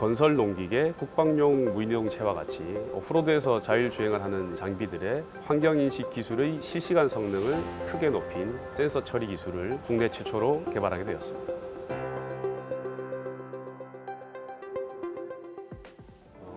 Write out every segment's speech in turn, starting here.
건설 농기계, 국방용 무인이동체와 같이 오프로드에서 자율주행을 하는 장비들의 환경인식 기술의 실시간 성능을 크게 높인 센서 처리 기술을 국내 최초로 개발하게 되었습니다.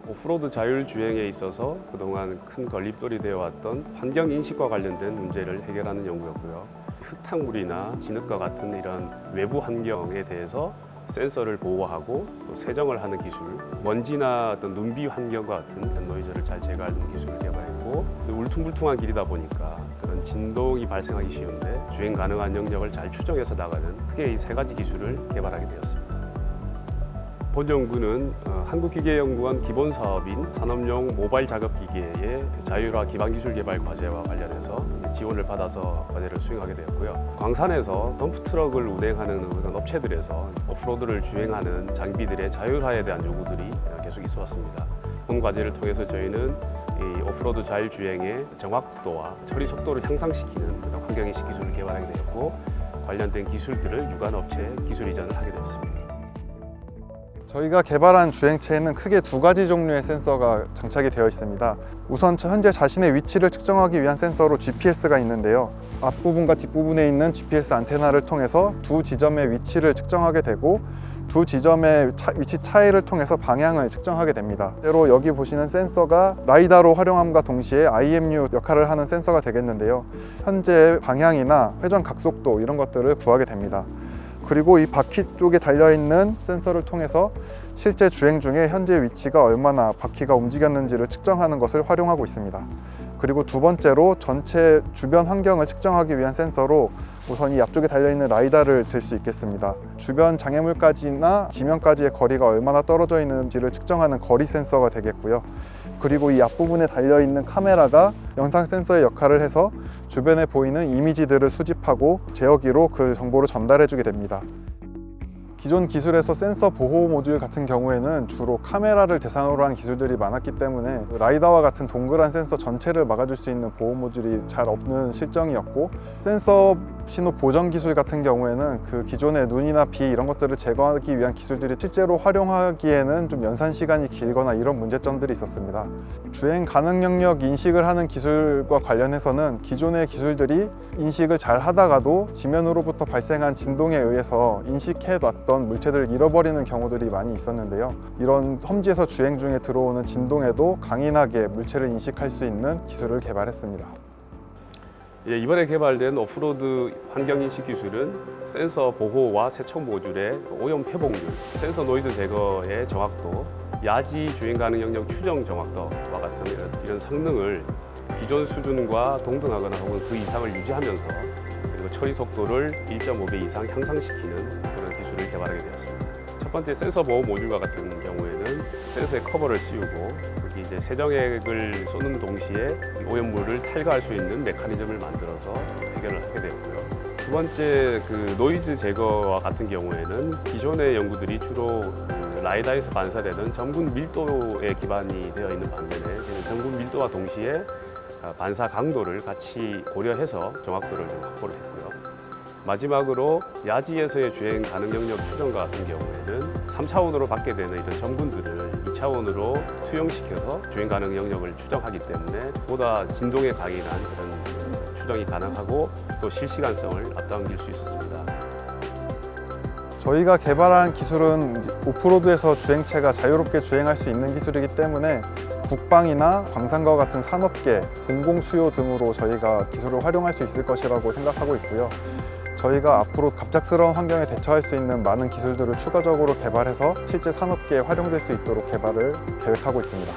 오프로드 자율주행에 있어서 그동안 큰 걸림돌이 되어왔던 환경인식과 관련된 문제를 해결하는 연구였고요. 흙탕물이나 진흙과 같은 이런 외부 환경에 대해서 센서를 보호하고 또 세정을 하는 기술, 먼지나 어떤 눈비 환경과 같은 이런 노이즈를 잘 제거하는 기술을 개발했고, 울퉁불퉁한 길이다 보니까 그런 진동이 발생하기 쉬운데 주행 가능한 영역을 잘 추정해서 나가는 크게 이 세 가지 기술을 개발하게 되었습니다. 본 연구는 한국기계연구원 기본 사업인 산업용 모바일 작업기계의 자율화 기반기술 개발 과제와 관련해서 지원을 받아서 과제를 수행하게 되었고요. 광산에서 덤프트럭을 운행하는 그런 업체들에서 오프로드를 주행하는 장비들의 자율화에 대한 요구들이 계속 있어 왔습니다. 본 과제를 통해서 저희는 이 오프로드 자율주행의 정확도와 처리 속도를 향상시키는 그런 환경인식 기술을 개발하게 되었고, 관련된 기술들을 유관업체에 기술 이전을 하게 되었습니다. 저희가 개발한 주행체에는 크게 두 가지 종류의 센서가 장착이 되어 있습니다. 우선 현재 자신의 위치를 측정하기 위한 센서로 GPS가 있는데요. 앞부분과 뒷부분에 있는 GPS 안테나를 통해서 두 지점의 위치를 측정하게 되고, 두 지점의 위치 차이를 통해서 방향을 측정하게 됩니다. 실제로 여기 보시는 센서가 라이다로 활용함과 동시에 IMU 역할을 하는 센서가 되겠는데요. 현재 방향이나 회전 각속도 이런 것들을 구하게 됩니다. 그리고 이 바퀴 쪽에 달려있는 센서를 통해서 실제 주행 중에 현재 위치가 얼마나 바퀴가 움직였는지를 측정하는 것을 활용하고 있습니다. 그리고 두 번째로 전체 주변 환경을 측정하기 위한 센서로 우선 이 앞쪽에 달려있는 라이다를 들 수 있겠습니다. 주변 장애물까지나 지면까지의 거리가 얼마나 떨어져 있는지를 측정하는 거리 센서가 되겠고요. 그리고 이 앞부분에 달려있는 카메라가 영상 센서의 역할을 해서 주변에 보이는 이미지들을 수집하고 제어기로 그 정보를 전달해 주게 됩니다. 기존 기술에서 센서 보호 모듈 같은 경우에는 주로 카메라를 대상으로 한 기술들이 많았기 때문에 라이다와 같은 동그란 센서 전체를 막아줄 수 있는 보호 모듈이 잘 없는 실정이었고, 센서 신호 보정 기술 같은 경우에는 그 기존의 눈이나 비 이런 것들을 제거하기 위한 기술들이 실제로 활용하기에는 좀 연산 시간이 길거나 이런 문제점들이 있었습니다. 주행 가능 영역 인식을 하는 기술과 관련해서는 기존의 기술들이 인식을 잘 하다가도 지면으로부터 발생한 진동에 의해서 인식해 놨던 물체들을 잃어버리는 경우들이 많이 있었는데요. 이런 험지에서 주행 중에 들어오는 진동에도 강인하게 물체를 인식할 수 있는 기술을 개발했습니다. 이번에 개발된 오프로드 환경인식 기술은 센서 보호와 세척 모듈의 오염 회복률, 센서 노이즈 제거의 정확도, 야지 주행 가능 영역 추정 정확도와 같은 이런 성능을 기존 수준과 동등하거나 혹은 그 이상을 유지하면서, 그리고 처리 속도를 1.5배 이상 향상시키는 그런 기술을 개발하게 되었습니다. 첫 번째 센서 보호 모듈과 같은 경우에는 센서의 커버를 씌우고 여기 이제 세정액을 쏘는 동시에 오염물을 탈거할 수 있는 메커니즘을 만들어서 해결을 하게 되었고요. 두 번째 그 노이즈 제거와 같은 경우에는 기존의 연구들이 주로 라이다에서 반사되는 전분 밀도에 기반이 되어 있는 반면에 전분 밀도와 동시에 반사 강도를 같이 고려해서 정확도를 좀 확보를 했고요. 마지막으로 야지에서의 주행 가능 영역 추정과 같은 경우에는 3차원으로 받게 되는 이런 전분들을 2차원으로 투영시켜서 주행 가능 영역을 추정하기 때문에 보다 진동에 강인한 그런 추정이 가능하고 또 실시간성을 앞당길 수 있었습니다. 저희가 개발한 기술은 오프로드에서 주행체가 자유롭게 주행할 수 있는 기술이기 때문에 국방이나 광산과 같은 산업계, 공공수요 등으로 저희가 기술을 활용할 수 있을 것이라고 생각하고 있고요. 저희가 앞으로 갑작스러운 환경에 대처할 수 있는 많은 기술들을 추가적으로 개발해서 실제 산업계에 활용될 수 있도록 개발을 계획하고 있습니다.